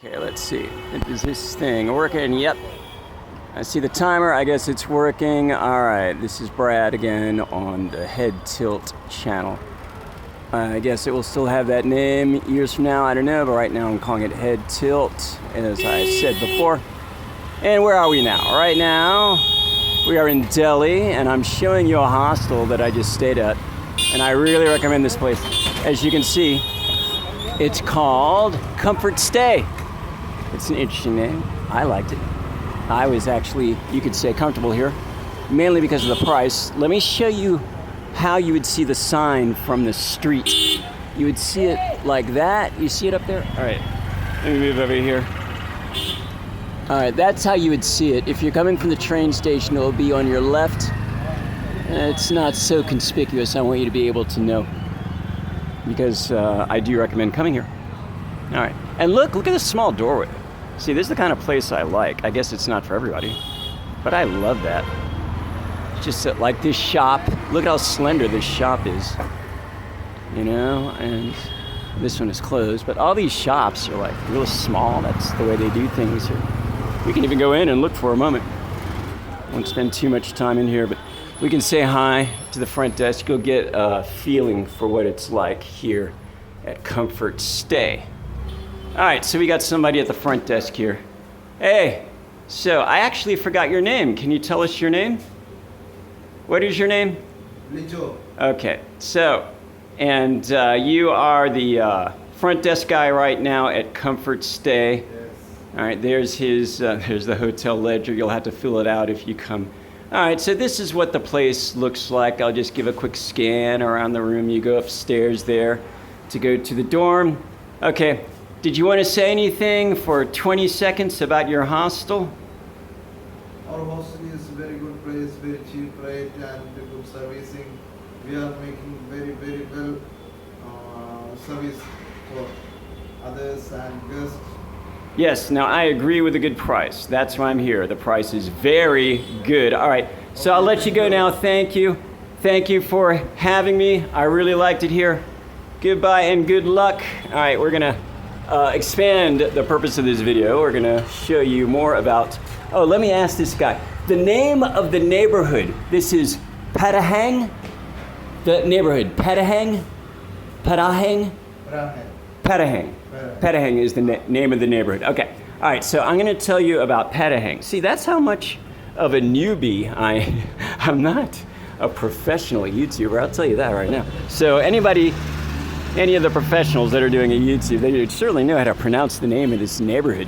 Okay, let's see. Is this thing working? Yep. I see the timer. I guess it's working. All right, this is Brad again on the Head Tilt channel. I guess it will still have that name years from now. I don't know, but right now I'm calling it Head Tilt, as I said before. And where are we now? Right now, we are in Delhi, and I'm showing you a hostel that I just stayed at. And I really recommend this place. As you can see, it's called Comfort Stay. It's an interesting name. I liked it. I was actually, you could say, comfortable here, mainly because of the price. Let me show you how you would see the sign from the street. You would see it like that. You see it up there? All right, let me move over here. All right, that's how you would see it. If you're coming from the train station, it'll be on your left. It's not so conspicuous. I want you to be able to know, because I do recommend coming here. All right, and look at this small doorway. See, this is the kind of place I like. I guess it's not for everybody, but I love that. Just like this shop. Look at how slender this shop is. You know, and this one is closed, but all these shops are like real small. That's the way they do things here. We can even go in and look for a moment. Won't spend too much time in here, but we can say hi to the front desk. You'll get a feeling for what it's like here at Comfort Stay. All right, so we got somebody at the front desk here. Hey, so I actually forgot your name. Can you tell us your name? What is your name? Lijo. Okay, so, and you are the front desk guy right now at Comfort Stay. Yes. All right, there's his, there's the hotel ledger. You'll have to fill it out if you come. All right, so this is what the place looks like. I'll just give a quick scan around the room. You go upstairs there to go to the dorm. Okay. Did you want to say anything for 20 seconds about your hostel? Our hostel is very good place, very cheap rate and good servicing. We are making very well service for others and guests. Yes, now I agree with a good price. That's why I'm here. The price is very good. All right, so I'll let you go now. Thank you. Thank you for having me. I really liked it here. Goodbye and good luck. All right, we're gonna expand the purpose of this video. We're gonna show you more about, oh, let me ask this guy. The name of the neighborhood, this is Padahang? The neighborhood, Padahang? Padahang? Padahang. Padahang is the name of the neighborhood. Okay, all right, so I'm gonna tell you about Padahang. See, that's how much of a newbie I'm not a professional YouTuber, I'll tell you that right now. So any of the professionals that are doing a YouTube, they certainly know how to pronounce the name of this neighborhood.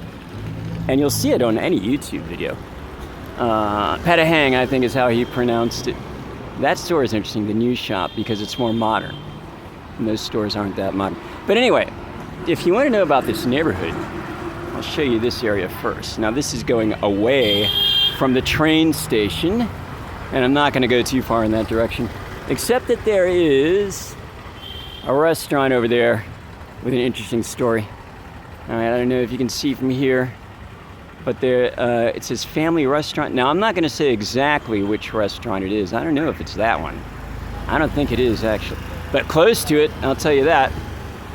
And you'll see it on any YouTube video. Padahang, I think, is how he pronounced it. That store is interesting, the new shop, because it's more modern. And those stores aren't that modern. But anyway, if you want to know about this neighborhood, I'll show you this area first. Now, this is going away from the train station, and I'm not going to go too far in that direction, except that there is a restaurant over there with an interesting story. All right, I don't know if you can see from here, but there it says family restaurant. Now, I'm not going to say exactly which restaurant it is. I don't know if it's that one. I don't think it is, actually. But close to it, I'll tell you that.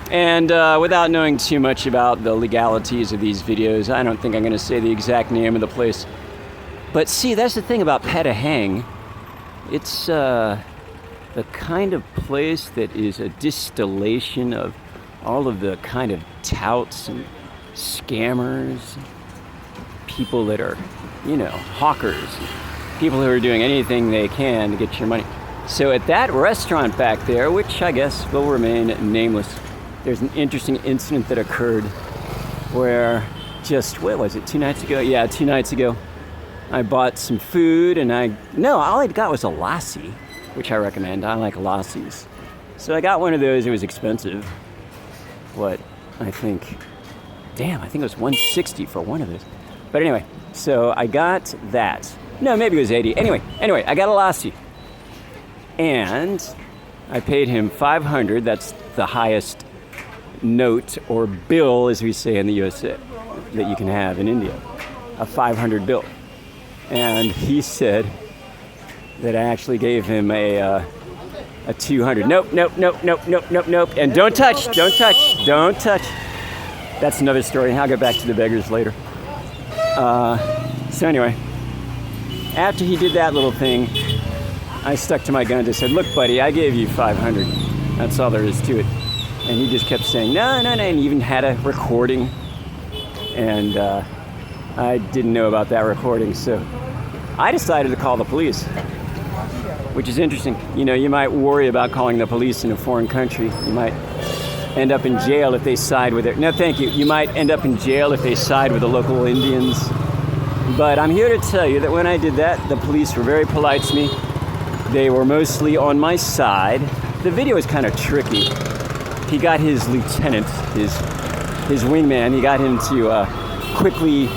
And without knowing too much about the legalities of these videos, I don't think I'm going to say the exact name of the place. But see, that's the thing about Padahang. It's the kind of place that is a distillation of all of the kind of touts and scammers, people that are, you know, hawkers, people who are doing anything they can to get your money. So at that restaurant back there, which I guess will remain nameless, there's an interesting incident that occurred where just, what was it, 2 nights ago? Yeah, 2 nights ago, I bought some food and all I got was a lassi, which I recommend. I like lassies. So I got one of those. It was expensive. What? I think it was $160 for one of those. But anyway, so I got that. No, maybe it was $80. Anyway, I got a lassi. And I paid him $500. That's the highest note or bill, as we say in the USA, that you can have in India. A $500 bill. And he said that I actually gave him a 200. Nope. And don't touch. That's another story. I'll get back to the beggars later. So anyway, after he did that little thing, I stuck to my guns. I said, look, buddy, I gave you 500. That's all there is to it. And he just kept saying, no, no, no, and even had a recording. And I didn't know about that recording, so I decided to call the police, which is interesting. You know, you might worry about calling the police in a foreign country. You might end up in jail if they side with it. No, thank you. You might end up in jail if they side with the local Indians. But I'm here to tell you that when I did that, the police were very polite to me. They were mostly on my side. The video is kind of tricky. He got his lieutenant, his wingman, he got him to quickly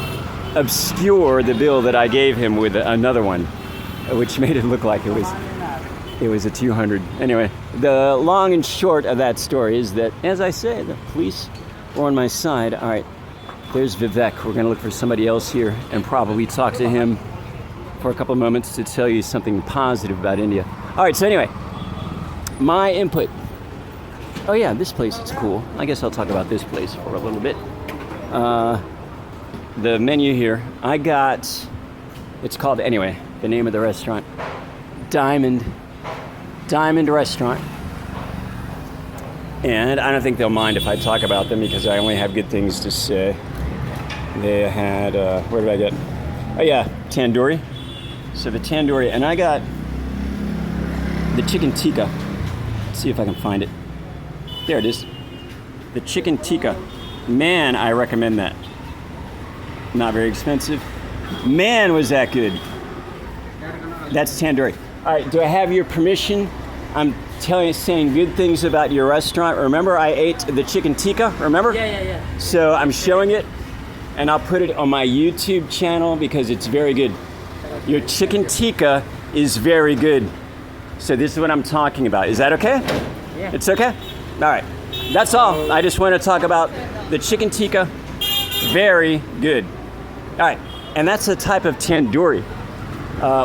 obscure the bill that I gave him with another one, which made it look like it was a 200. Anyway, the long and short of that story is that, as I say, the police were on my side. All right, there's Vivek. We're going to look for somebody else here and probably talk to him for a couple of moments to tell you something positive about India. All right, so anyway, my input. Oh yeah, this place is cool. I guess I'll talk about this place for a little bit. The menu here, I got, it's called, anyway, the name of the restaurant, Diamond Restaurant. And I don't think they'll mind if I talk about them because I only have good things to say. They had, where did I get? Oh yeah, tandoori. So the tandoori, and I got the chicken tikka. Let's see if I can find it. There it is. The chicken tikka. Man, I recommend that. Not very expensive. Man, was that good. That's tandoori. All right, do I have your permission? I'm saying good things about your restaurant. Remember, I ate the chicken tikka, remember? Yeah. So I'm showing it, and I'll put it on my YouTube channel because it's very good. Your chicken tikka is very good. So this is what I'm talking about. Is that okay? Yeah. It's okay? All right. That's all. I just want to talk about the chicken tikka. Very good. All right. And that's a type of tandoori,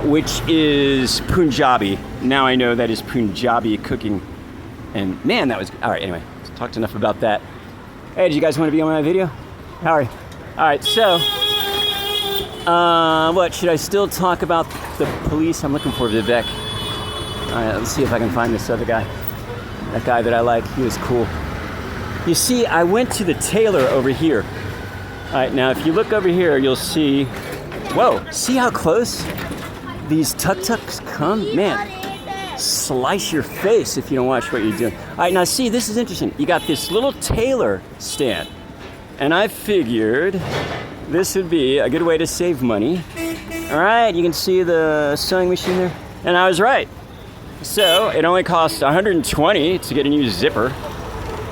which is Punjabi. Now I know that is Punjabi cooking. And man, that was... All right, anyway. Talked enough about that. Hey, do you guys want to be on my video? All right. All right, so... what? Should I still talk about the police? I'm looking for Vivek. All right, let's see if I can find this other guy. That guy that I like, he was cool. You see, I went to the tailor over here. All right, now if you look over here, you'll see, whoa, see how close these tuk-tuks come? Man, slice your face if you don't watch what you're doing. All right, now see, this is interesting. You got this little tailor stand, and I figured this would be a good way to save money. All right, you can see the sewing machine there, and I was right. So it only cost $120 to get a new zipper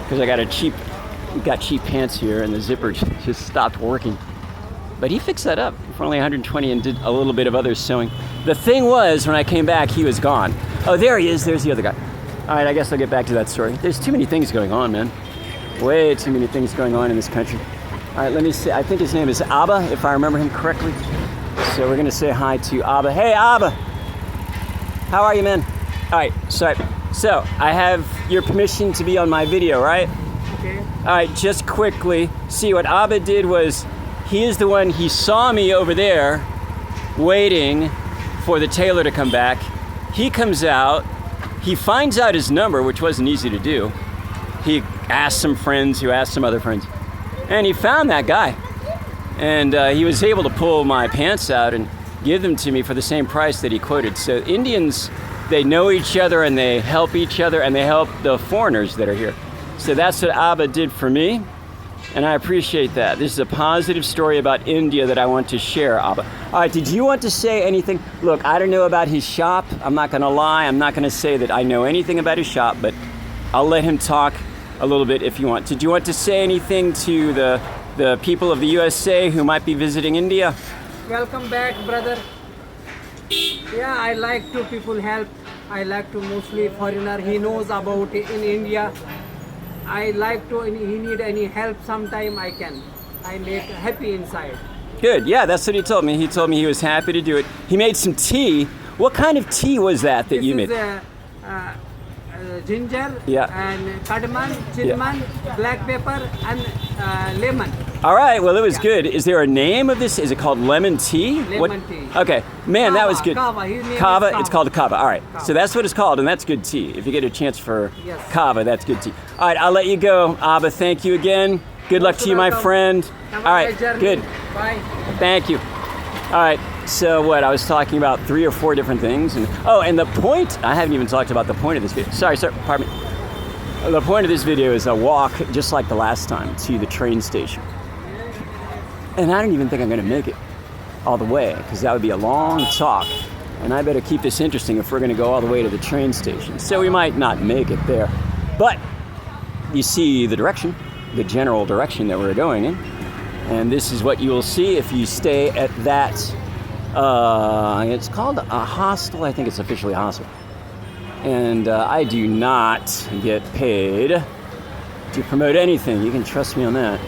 because I got cheap pants here and the zipper just stopped working. But he fixed that up for only $120 and did a little bit of other sewing. The thing was, when I came back, he was gone. Oh, there he is. There's the other guy. All right, I guess I'll get back to that story. There's too many things going on, man. Way too many things going on in this country. All right, let me see. I think his name is Abba, if I remember him correctly. So we're going to say hi to Abba. Hey, Abba. How are you, man? All right, so I have your permission to be on my video, right? Okay. All right, just quickly, see what Abba did was, he saw me over there waiting for the tailor to come back. He comes out, he finds out his number, which wasn't easy to do. He asked some friends who asked some other friends, and he found that guy. And he was able to pull my pants out and give them to me for the same price that he quoted. So Indians, they know each other and they help each other and they help the foreigners that are here. So that's what Abba did for me, and I appreciate that. This is a positive story about India that I want to share, Abba. All right, did you want to say anything? Look, I don't know about his shop. I'm not going to lie. I'm not going to say that I know anything about his shop, but I'll let him talk a little bit if you want. Did you want to say anything to the people of the USA who might be visiting India? Welcome back, brother. Yeah, I like to people help. I like to mostly foreigner. He knows about in India. I like to, he need any help sometime I can. I make happy inside. Good, yeah, that's what he told me. He told me he was happy to do it. He made some tea. What kind of tea was that This you is made? Ginger Yeah. and cardamom, cinnamon, black pepper and lemon. All right, well, it was good. Is there a name of this? Is it called lemon tea? Lemon tea. Okay, man, that was good. Kava, his name is Kava, Kava. it's called kava. All right, Kava. so that's what it's called, and that's good tea. If you get a chance for Yes. kava, that's good tea. All right, I'll let you go. Abba, thank you again. Good luck to you, my welcome. friend. Have All a right, nice journey. good. Bye. Thank you. All right, so what? I was talking about 3 or 4 different things. And the point, I haven't even talked about the point of this video. Sorry, sir, pardon me. The point of this video is a walk, just like the last time, to the train station. And I don't even think I'm gonna make it all the way, because that would be a long talk. And I better keep this interesting if we're gonna go all the way to the train station. So we might not make it there. But you see the direction, the general direction that we're going in. And this is what you will see if you stay at that, it's called a hostel. I think it's officially a hostel. And I do not get paid to promote anything. You can trust me on that.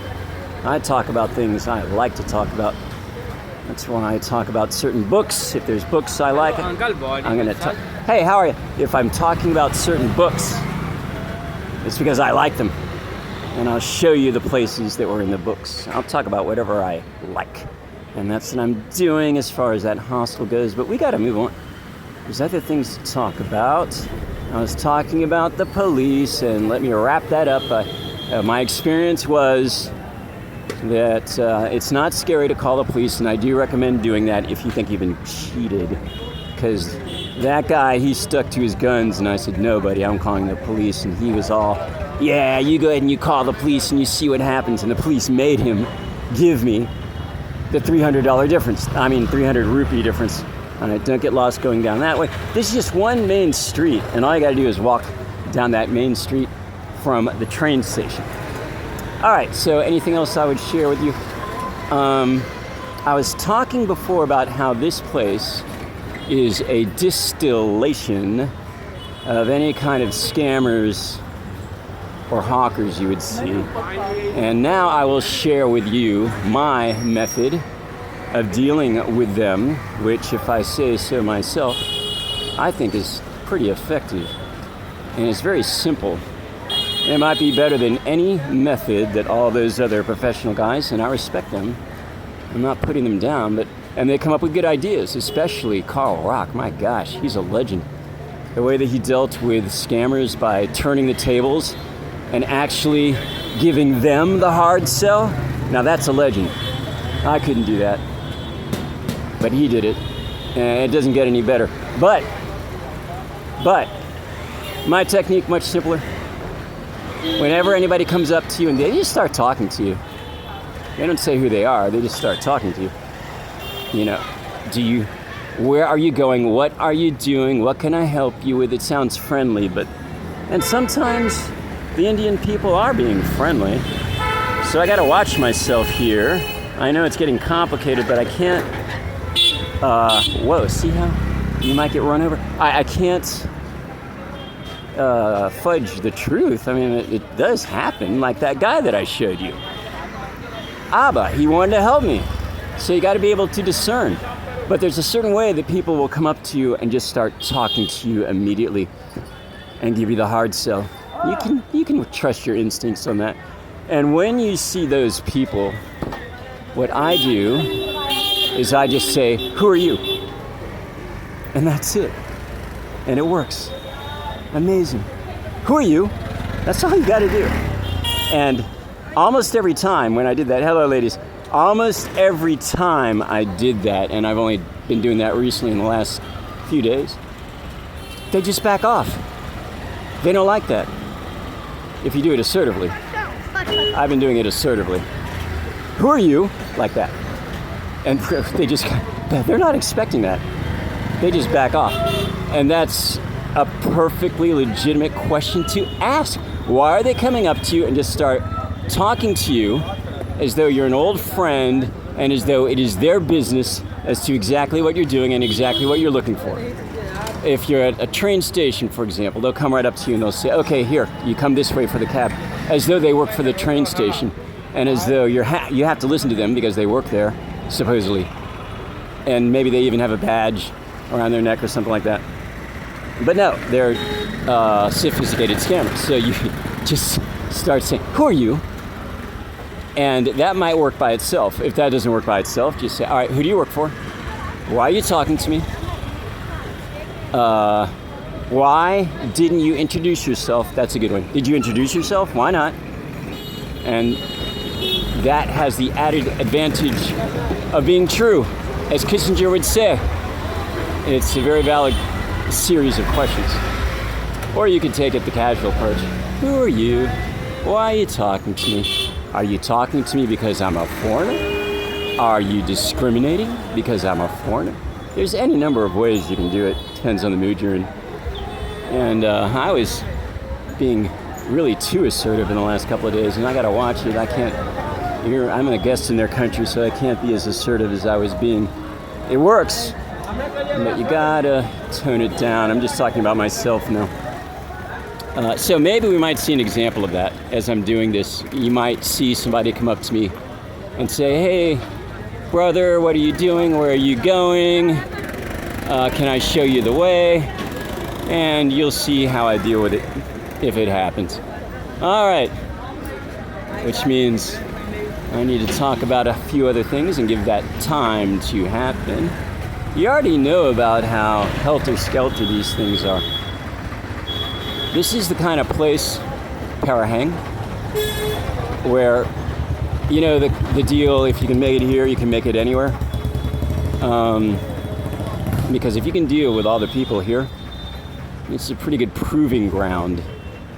I talk about things I like to talk about. That's why I talk about certain books. If there's books I like, I'm going to talk. Hey, how are you? If I'm talking about certain books, it's because I like them. And I'll show you the places that were in the books. I'll talk about whatever I like. And that's what I'm doing as far as that hostel goes. But we got to move on. There's other things to talk about. I was talking about the police, and let me wrap that up. My experience was that it's not scary to call the police, and I do recommend doing that if you think you've been cheated. Because that guy, he stuck to his guns, and I said, no, buddy, I'm calling the police. And he was all, yeah, you go ahead and you call the police and you see what happens. And the police made him give me the $300 difference. 300 rupee difference. All right, don't get lost going down that way. This is just one main street, and all you got to do is walk down that main street from the train station. All right, so anything else I would share with you? I was talking before about how this place is a distillation of any kind of scammers or hawkers you would see. And now I will share with you my method of dealing with them, which, if I say so myself, I think is pretty effective. And it's very simple. And it might be better than any method that all those other professional guys, and I respect them, I'm not putting them down, and they come up with good ideas, especially Carl Rock. My gosh, he's a legend. The way that he dealt with scammers by turning the tables and actually giving them the hard sell, now that's a legend. I couldn't do that. But he did it, and it doesn't get any better. But, my technique, much simpler. Whenever anybody comes up to you and they just start talking to you, they don't say who they are, they just start talking to you. You know, where are you going? What are you doing? What can I help you with? It sounds friendly, and sometimes the Indian people are being friendly. So I gotta watch myself here. I know it's getting complicated, but I can't, whoa, see how you might get run over? I can't fudge the truth. I mean, it does happen, like that guy that I showed you. Abba, he wanted to help me. So you gotta be able to discern. But there's a certain way that people will come up to you and just start talking to you immediately and give you the hard sell. You can trust your instincts on that. And when you see those people, what I do is I just say, who are you? And that's it. And it works. Amazing. Who are you? That's all you gotta do. And almost every time when I did that, hello ladies, almost every time I did that, and I've only been doing that recently in the last few days, they just back off. They don't like that. If you do it assertively. I've been doing it assertively. Who are you? Like that. And they're not expecting that. They just back off. And that's a perfectly legitimate question to ask. Why are they coming up to you and just start talking to you as though you're an old friend and as though it is their business as to exactly what you're doing and exactly what you're looking for? If you're at a train station, for example, they'll come right up to you and they'll say, okay, here, you come this way for the cab, as though they work for the train station and as though you have to listen to them because they work there, supposedly. And maybe they even have a badge around their neck or something like that. But no, they're sophisticated scammers. So you just start saying, who are you? And that might work by itself. If that doesn't work by itself, just say, all right, who do you work for? Why are you talking to me? Why didn't you introduce yourself? That's a good one. Did you introduce yourself? Why not? And that has the added advantage of being true, as Kissinger would say. It's a very valid series of questions. Or you can take it the casual approach. Who are you? Why are you talking to me? Are you talking to me because I'm a foreigner? Are you discriminating because I'm a foreigner? There's any number of ways you can do it. Depends on the mood you're in. And I was being really too assertive in the last couple of days, and I gotta watch it. I can't. I'm a guest in their country, so I can't be as assertive as I was being. It works, but you gotta tone it down. I'm just talking about myself now. So maybe we might see an example of that as I'm doing this. You might see somebody come up to me and say, hey, brother, what are you doing? Where are you going? Can I show you the way? And you'll see how I deal with it if it happens. All right, which means I need to talk about a few other things and give that time to happen. You already know about how helter-skelter these things are. This is the kind of place, Parahang, where, you know, the deal, if you can make it here, you can make it anywhere. Because if you can deal with all the people here, it's a pretty good proving ground.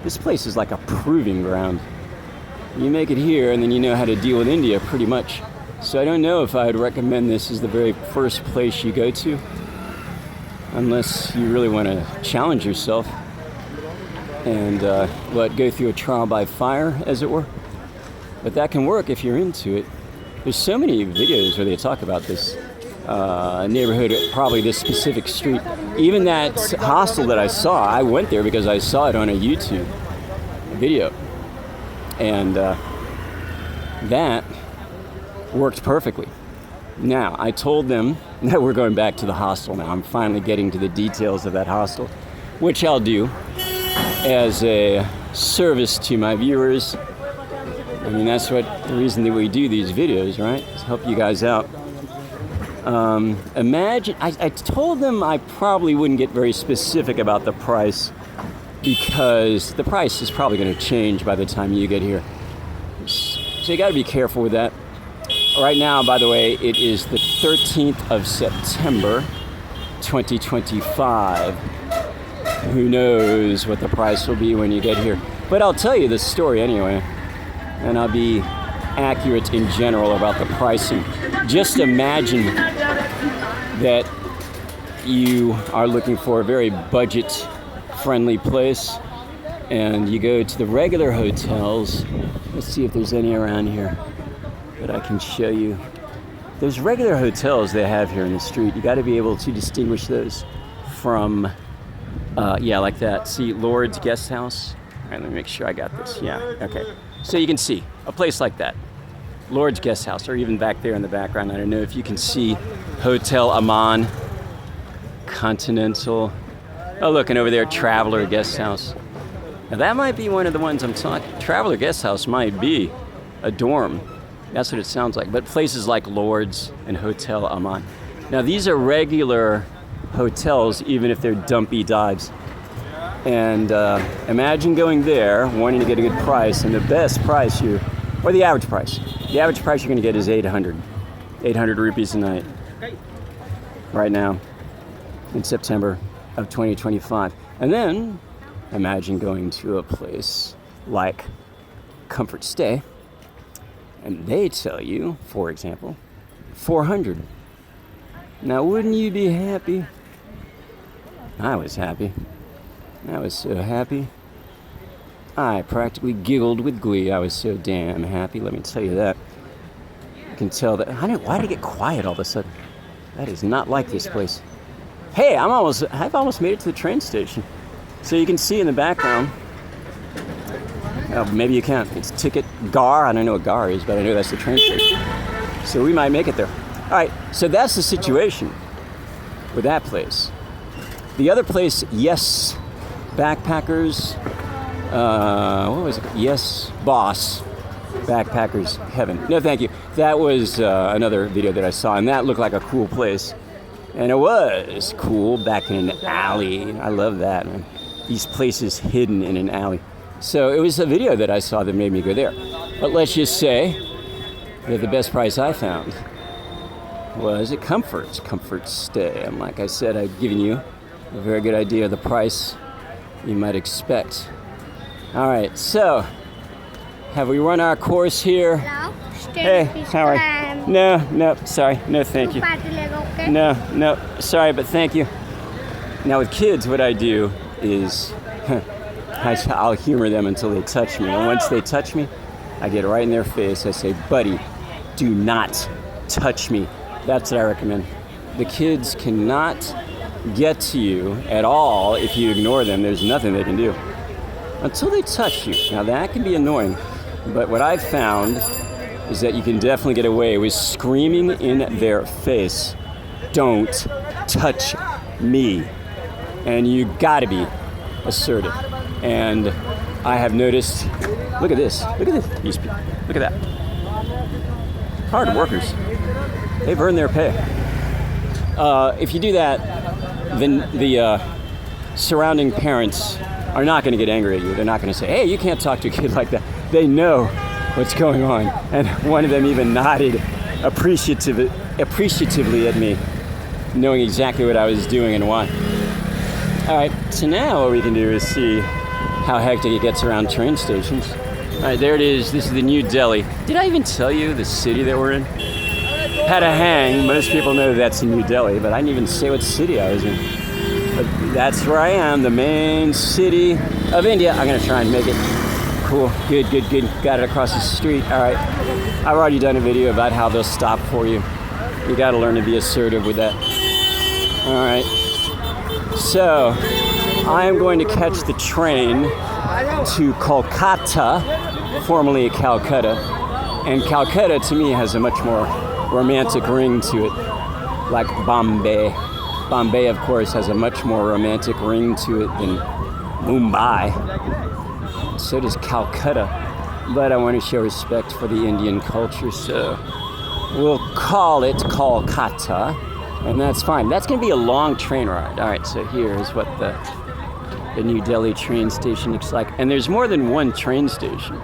This place is like a proving ground. You make it here, and then you know how to deal with India pretty much. So I don't know if I would recommend this as the very first place you go to, unless you really want to challenge yourself and go through a trial by fire, as it were. But that can work if you're into it. There's so many videos where they talk about this neighborhood, probably this specific street. Even that hostel that I saw, I went there because I saw it on a YouTube video. And that worked perfectly. Now, I told them that we're going back to the hostel now. I'm finally getting to the details of that hostel, which I'll do as a service to my viewers. I mean, that's the reason that we do these videos, right? To help you guys out. Imagine, I told them I probably wouldn't get very specific about the price because the price is probably going to change by the time you get here. So you got to be careful with that. Right now, by the way, it is the 13th of September, 2025. Who knows what the price will be when you get here. But I'll tell you the story anyway. And I'll be accurate in general about the pricing. Just imagine that you are looking for a very budget-friendly place and you go to the regular hotels. Let's see if there's any around here that I can show you. Those regular hotels they have here in the street, you got to be able to distinguish those from, like that. See, Lord's Guest House. All right, let me make sure I got this. Yeah, okay. So you can see a place like that, Lord's Guest House, or even back there in the background. I don't know if you can see Hotel Aman, Continental. Oh, look, and over there, Traveler Guest House. Now that might be one of the ones I'm talking. Traveler Guest House might be a dorm. That's what it sounds like. But places like Lord's and Hotel Aman. Now these are regular hotels, even if they're dumpy dives. And imagine going there, wanting to get a good price, and the best price or the average price. The average price you're going to get is 800 rupees a night. Right now, in September of 2025. And then, imagine going to a place like Comfort Stay, and they tell you, for example, 400. Now, wouldn't you be happy? I was happy. I was so happy. I practically giggled with glee. I was so damn happy, let me tell you that. You can tell that. Why did it get quiet all of a sudden? That is not like this place. Hey, I've almost made it to the train station. So you can see in the background, maybe you can't, it's Ticket Gar. I don't know what Gar is, but I know that's the train station. So we might make it there. All right, so that's the situation with that place. The other place, Yes Backpackers, what was it? Yes Boss backpackers heaven. No, thank you. That was another video that I saw, and that looked like a cool place. And it was cool back in an alley. I love that, man. These places hidden in an alley. So it was a video that I saw that made me go there. But let's just say that the best price I found was at Comfort Stay. And like I said, I've given you a very good idea of the price you might expect. All right, so have we run our course here? Hello? Hey, how are you? No, sorry, no, thank you. No, sorry, but thank you. Now with kids, what I do is I'll humor them until they touch me. And once they touch me, I get right in their face. I say, buddy, do not touch me. That's what I recommend. The kids cannot get to you at all if you ignore them. There's nothing they can do until they touch you. Now that can be annoying, but what I've found is that you can definitely get away with screaming in their face, don't touch me. And you gotta be assertive. And I have noticed, look at this, these people, look at that. Hard workers, they've earned their pay. If you do that, then the surrounding parents are not going to get angry at you. They're not going to say, hey, you can't talk to a kid like that. They know what's going on. And one of them even nodded appreciatively at me, knowing exactly what I was doing and why. All right, so now what we can do is see how hectic it gets around train stations. All right, there it is. This is the New Delhi. Did I even tell you the city that we're in? Had a hang. Most people know that's in New Delhi, but I didn't even say what city I was in. But that's where I am, the main city of India. I'm gonna try and make it cool. Good. Got it across the street. All right. I've already done a video about how they'll stop for you. You gotta learn to be assertive with that. All right. So, I am going to catch the train to Kolkata, formerly Calcutta. And Calcutta, to me, has a much more romantic ring to it, like Bombay. Bombay, of course, has a much more romantic ring to it than Mumbai. So does Calcutta. But I want to show respect for the Indian culture, so we'll call it Kolkata, and that's fine. That's going to be a long train ride. All right, so here's what the New Delhi train station looks like. And there's more than one train station.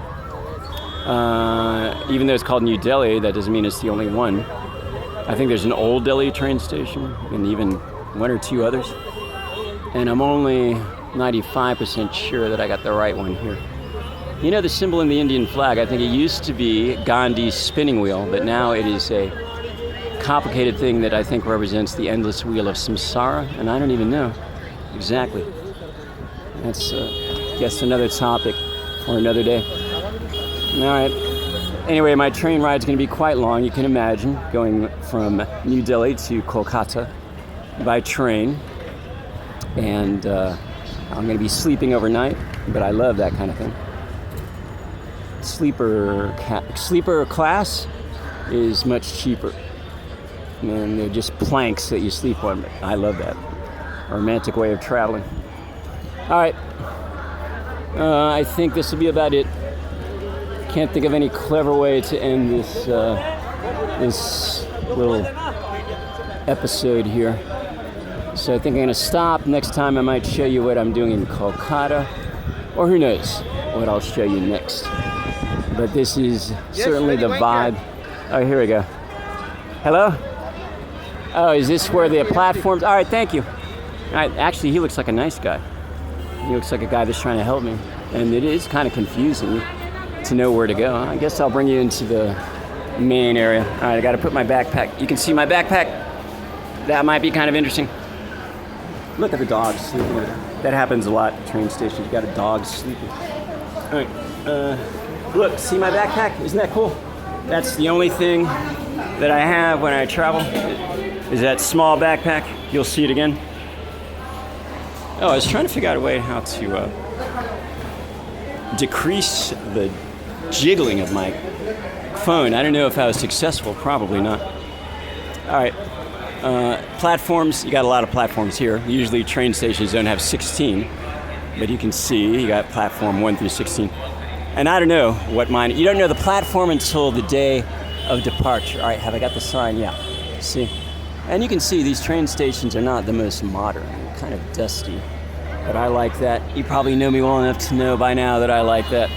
Even though it's called New Delhi, that doesn't mean it's the only one. I think there's an Old Delhi train station and even one or two others. And I'm only 95% sure that I got the right one here. You know the symbol in the Indian flag, I think it used to be Gandhi's spinning wheel, but now it is a complicated thing that I think represents the endless wheel of samsara, and I don't even know exactly. That's, I guess, another topic for another day. All right. Anyway, my train ride's going to be quite long, you can imagine, going from New Delhi to Kolkata by train. And I'm going to be sleeping overnight, but I love that kind of thing. Sleeper class is much cheaper. And they're just planks that you sleep on. But I love that. A romantic way of traveling. All right. I think this will be about it. Can't think of any clever way to end this little episode here. So I think I'm going to stop. Next time I might show you what I'm doing in Kolkata. Or who knows what I'll show you next. But this is certainly the vibe. Oh, here we go. Hello? Oh, is this where the platforms? All right, thank you. All right, actually, he looks like a nice guy. He looks like a guy that's trying to help me. And it is kind of confusing to know where to go. I guess I'll bring you into the main area. All right, I got to put my backpack. You can see my backpack. That might be kind of interesting. Look at the dogs sleeping. That happens a lot at train stations. You got a dog sleeping. All right. Look, see my backpack? Isn't that cool? That's the only thing that I have when I travel. Is that small backpack. You'll see it again. Oh, I was trying to figure out a way how to decrease the jiggling of my phone. I don't know if I was successful. Probably not. All right. Platforms, you got a lot of platforms here. Usually train stations don't have 16, but you can see you got platform 1 through 16. And I don't know what mine, you don't know the platform until the day of departure. All right, have I got the sign? Yeah, see? And you can see these train stations are not the most modern, kind of dusty. But I like that. You probably know me well enough to know by now that I like that.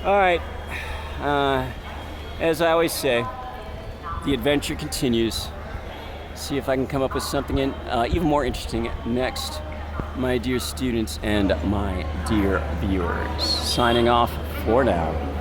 All right, as I always say, the adventure continues. See if I can come up with something even more interesting next, my dear students and my dear viewers. Signing off for now.